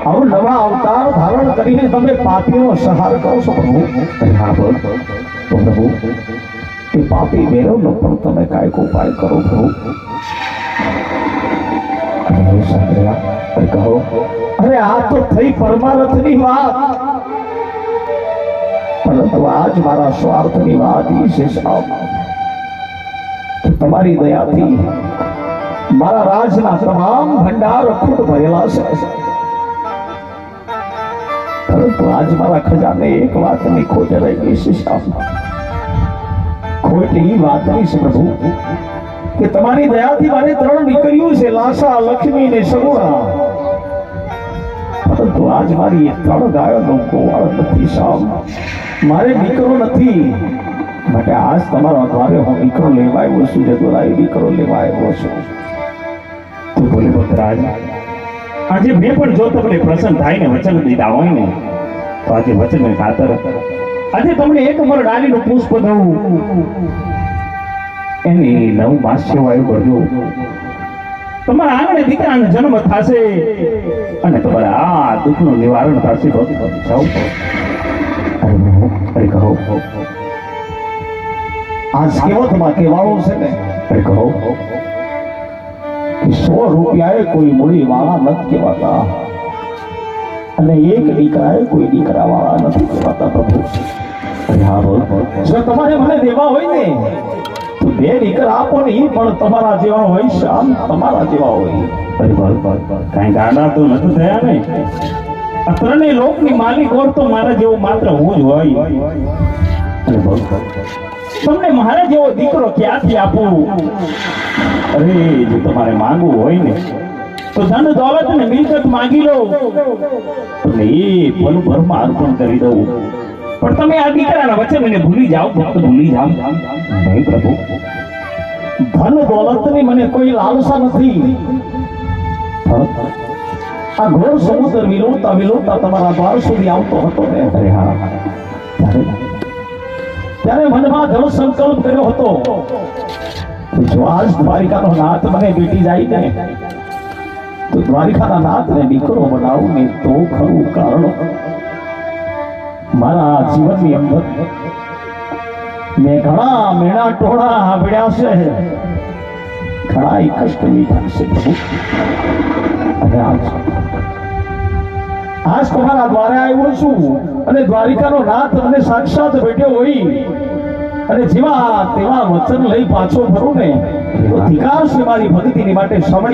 આવો નવા અવતાર ધારણ કરીને તમે પાપીનો સંહાર કરો છો પ્રભુ. હા તો પ્રભુ એ પાપી વેરવનો પણ તમે કાંઈક ઉપાય કરો પ્રભુ. કહો અરે આ તો થઈ પરમાર્થની વાત, પરંતુ આજ મારા સ્વાર્થની વાત ઈ છે સાહેબ કે તમારી દયાથી મારા રાજના તમામ ભંડાર અખૂટ ભરેલા છે, પરંતુ આજ મારા ખજાને એક વાતની ખોટ રહી ગઈ છે સાહેબ. ખોટ એ વાતની છે પ્રભુ કે તમારી દયાથી મારે 3 દીકરીઓ છે, લાસા, લક્ષ્મી ને સગુણા, પરંતુ આજ મારી 3 ગાયોનો ગોવાળ નથી સાહેબ. મારે દીકરો નથી, માટે આજ તમારા દ્વારે હું દીકરો લેવા આવ્યો છું. જદુરાય દીકરો લેવા આવ્યો છું. તું બોલે ભક્તરાજ, આજે મેં પણ જો તમને પ્રસન્ન થાય ને વચન દીધા હોય ને તો આજે વચન ખાતર આજે તમને એક મર ડાલીનું પુષ્પ દઉં, એની 9 માસ સેવાય કરજો. તમારા આંગણે દીકરાનો જન્મ થશે અને તમારા આ દુઃખનું નિવારણ થશે. અરે કહો આ સેવકમાં કહેવાનું છે ને, અરે કહો કે 100 રૂપિયાએ કોઈ મૂડી વાળા નથી કહેવાતા અને એક દીકરાએ કોઈ દીકરા વાળા નથી કહેવાતા પ્રભુ. અરે હા બોલ, જો તમારે મને દેવા હોય ને તો 2 દીકરા આપો ને, એ પણ તમારા જેવા હોય, શામ તમારા જેવા હોય. અરે બોલ કઈ ગાડા તો નથી થયા ને, આ 3 લોકની માલિક ઓર તો મારા જેવો માત્ર હું જ હોય. અરે બોલ તમને મારા જેવો દીકરો ક્યાંથી આપું? અરે જો તમારે માંગવું હોય ને તો ધન દોલત ને મિલકત માંગી લો, એટલે એ પલ ભરમાં અર્પણ કરી દઉં. પણ તમે આ દીકરાના વચનને ભૂલી જાઓ, ફક્ત ભૂલી જાઓ. નહીં પ્રભુ, ધન દોલતની મને કોઈ લાલસા નથી. આ ઘોર સમુદ્ર વિલોતા વિલોતા તમારા દ્વાર સુધી આવતો હતો ને, અરે હા, ત્યારે મનમાં દૃઢ સંકલ્પ કર્યો હતો જો આજ દ્વારિકાનો નાથ મને બેટી જાય ને તો દ્વારિકાના નાથને દીકરો બનાવું ને તો ખરું. કારણ મારા જીવનની અંદર મેં ઘણા મેણા ટોળા સાંભળ્યા છે, ઘણા કષ્ટ વીઠા છે પ્રભુ, અને આજ તમારા દ્વારે આવ્યો છું અને દ્વારિકાનો નાથ મને સાક્ષાત બેઠ્યો હોય અને જેવા તેવા વચન લઈ પાછો ફરું ને તો ધિકાર છે મારી ભક્તિની માટે. સમય